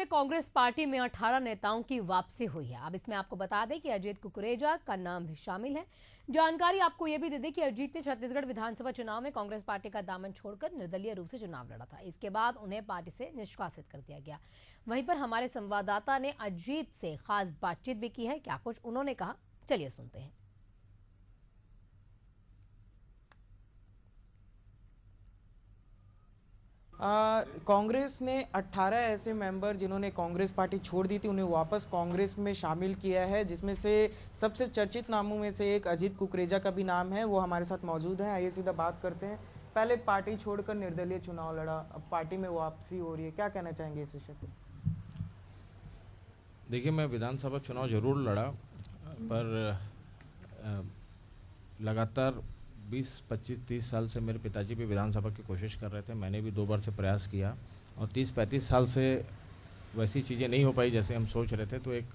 में कांग्रेस पार्टी में 18 नेताओं की वापसी हुई है। अब इसमें आपको बता दें कि अजीत कुकरेजा का नाम भी शामिल है। जानकारी आपको यह भी दे दें कि अजीत ने छत्तीसगढ़ विधानसभा चुनाव में कांग्रेस पार्टी का दामन छोड़कर निर्दलीय रूप से चुनाव लड़ा था। इसके बाद उन्हें पार्टी से निष्कासित कर दिया गया। वहीं पर हमारे संवाददाता ने अजीत से खास बातचीत भी की है। क्या कुछ उन्होंने कहा, चलिए सुनते हैं। कांग्रेस ने 18 ऐसे मेंबर जिन्होंने कांग्रेस पार्टी छोड़ दी थी उन्हें वापस कांग्रेस में शामिल किया है, जिसमें से सबसे चर्चित नामों में से एक अजीत कुकरेजा का भी नाम है। वो हमारे साथ मौजूद है। आइए सीधा बात करते हैं। पहले पार्टी छोड़कर निर्दलीय चुनाव लड़ा, अब पार्टी में वापसी हो रही है, क्या कहना चाहेंगे इस विषय पे? देखिए, मैं विधानसभा चुनाव ज़रूर लड़ा, पर लगातार 20, 25, 30 साल से मेरे पिताजी भी विधानसभा की कोशिश कर रहे थे। मैंने भी 2 बार से प्रयास किया और 30-35 साल से वैसी चीज़ें नहीं हो पाई जैसे हम सोच रहे थे, तो एक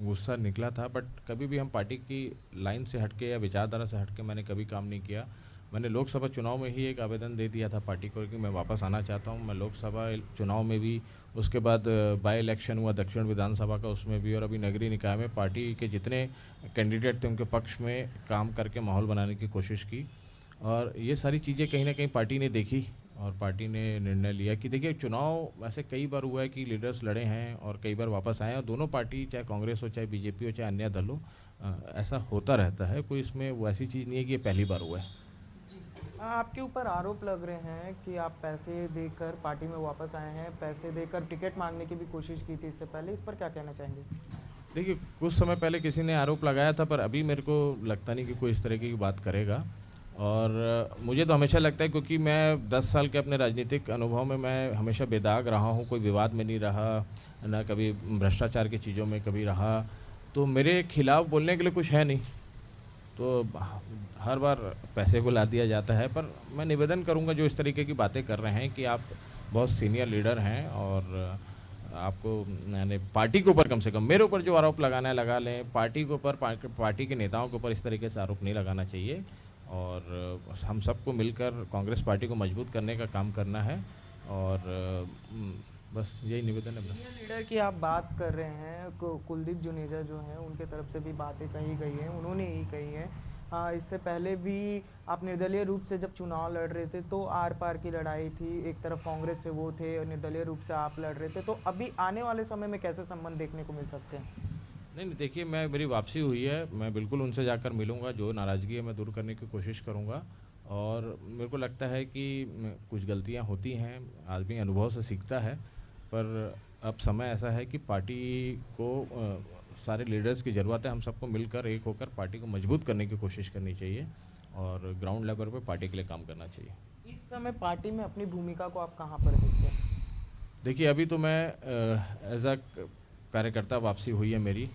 गुस्सा निकला था। बट कभी भी हम पार्टी की लाइन से हटके या विचारधारा से हटके मैंने कभी काम नहीं किया। मैंने लोकसभा चुनाव में ही एक आवेदन दे दिया था पार्टी को कि मैं वापस आना चाहता हूं। मैं लोकसभा चुनाव में भी, उसके बाद बाई इलेक्शन हुआ दक्षिण विधानसभा का, उसमें भी, और अभी नगरीय निकाय में पार्टी के जितने कैंडिडेट थे उनके पक्ष में काम करके माहौल बनाने की कोशिश की। और ये सारी चीज़ें कहीं ना कहीं पार्टी ने देखी और पार्टी ने निर्णय लिया कि देखिए, चुनाव ऐसे कई बार हुआ है कि लीडर्स लड़े हैं और कई बार वापस आए, और दोनों पार्टी, चाहे कांग्रेस हो, चाहे बीजेपी हो, चाहे अन्य दल हो, ऐसा होता रहता है। कोई इसमें वैसी चीज़ नहीं है कि ये पहली बार हुआ है। आपके ऊपर आरोप लग रहे हैं कि आप पैसे देकर पार्टी में वापस आए हैं, पैसे देकर टिकट मांगने की भी कोशिश की थी इससे पहले, इस पर क्या कहना चाहेंगे? देखिए, कुछ समय पहले किसी ने आरोप लगाया था, पर अभी मेरे को लगता नहीं कि कोई इस तरीके की बात करेगा। और मुझे तो हमेशा लगता है, क्योंकि मैं 10 साल के अपने राजनीतिक अनुभव में मैं हमेशा बेदाग रहा हूँ, कोई विवाद में नहीं रहा, ना कभी भ्रष्टाचार की चीज़ों में कभी रहा, तो मेरे खिलाफ बोलने के लिए कुछ है नहीं। तो हर बार पैसे को ला दिया जाता है। पर मैं निवेदन करूंगा, जो इस तरीके की बातें कर रहे हैं, कि आप बहुत सीनियर लीडर हैं और आपको यानी पार्टी के ऊपर, कम से कम मेरे ऊपर जो आरोप लगाना है लगा लें, पार्टी के ऊपर, पार्टी के नेताओं के ऊपर इस तरीके से आरोप नहीं लगाना चाहिए। और हम सबको मिलकर कांग्रेस पार्टी को मजबूत करने का काम करना है। और बस यही निवेदन है मेरा। लीडर की आप बात कर रहे हैं, कुलदीप जुनेजा जो हैं उनके तरफ से भी बातें कही गई हैं, उन्होंने ही कही हैं। हाँ, इससे पहले भी आप निर्दलीय रूप से जब चुनाव लड़ रहे थे तो आर पार की लड़ाई थी, एक तरफ कांग्रेस से वो थे और निर्दलीय रूप से आप लड़ रहे थे, तो अभी आने वाले समय में कैसे संबंध देखने को मिल सकते हैं? नहीं, देखिए, मेरी वापसी हुई है, मैं बिल्कुल उनसे जाकर मिलूंगा, जो नाराज़गी है मैं दूर करने की कोशिश करूंगा। और मेरे को लगता है कि कुछ गलतियां होती हैं, आदमी अनुभव से सीखता है, पर अब समय ऐसा है कि पार्टी को सारे लीडर्स की ज़रूरत है। हम सबको मिलकर, एक होकर पार्टी को मजबूत करने की कोशिश करनी चाहिए और ग्राउंड लेवल पर पार्टी के लिए काम करना चाहिए। इस समय पार्टी में अपनी भूमिका को आप कहाँ पर देखते हैं? देखिए, अभी तो मैं एज अ कार्यकर्ता वापसी हुई है मेरी।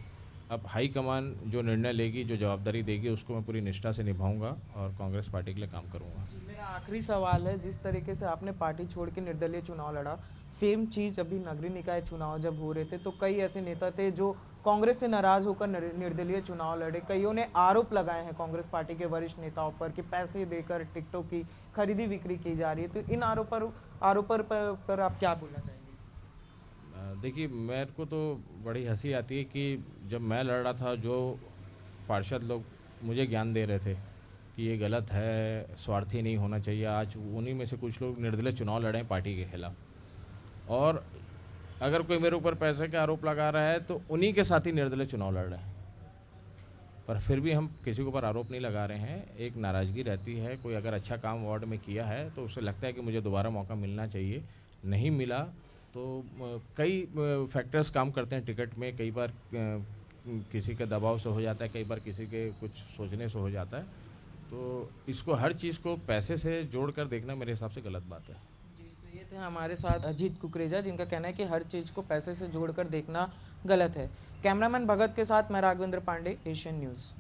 अब हाईकमान जो निर्णय लेगी, जो जवाबदारी देगी, उसको मैं पूरी निष्ठा से निभाऊंगा और कांग्रेस पार्टी के लिए काम करूंगा। मेरा आखिरी सवाल है, जिस तरीके से आपने पार्टी छोड़ के निर्दलीय चुनाव लड़ा, सेम चीज़ अभी नगरीय निकाय चुनाव जब हो रहे थे तो कई ऐसे नेता थे जो कांग्रेस से नाराज होकर निर्दलीय चुनाव लड़े। कईयों ने आरोप लगाए हैं कांग्रेस पार्टी के वरिष्ठ नेताओं पर कि पैसे देकर टिकटों की खरीदी बिक्री की जा रही है, तो इन आरोपों पर आप क्या बोलना चाहेंगे? देखिए, मेरे को तो बड़ी हंसी आती है कि जब मैं लड़ रहा था, जो पार्षद लोग मुझे ज्ञान दे रहे थे कि ये गलत है, स्वार्थी नहीं होना चाहिए, आज उन्हीं में से कुछ लोग निर्दलीय चुनाव लड़े हैं पार्टी के खिलाफ। और अगर कोई मेरे ऊपर पैसे का आरोप लगा रहा है तो उन्हीं के साथ ही निर्दलीय चुनाव लड़ रहे हैं। पर फिर भी हम किसी के ऊपर आरोप नहीं लगा रहे हैं। एक नाराज़गी रहती है, कोई अगर अच्छा काम वार्ड में किया है तो उसे लगता है कि मुझे दोबारा मौका मिलना चाहिए, नहीं मिला तो कई फैक्टर्स काम करते हैं टिकट में। कई बार किसी के दबाव से हो जाता है, कई बार किसी के कुछ सोचने से हो जाता है। तो इसको, हर चीज़ को पैसे से जोड़कर देखना मेरे हिसाब से गलत बात है। जी, तो ये थे हमारे साथ अजीत कुकरेजा, जिनका कहना है कि हर चीज़ को पैसे से जोड़कर देखना गलत है। कैमरामैन भगत के साथ मैं राघवेंद्र पांडे, एशियन न्यूज़।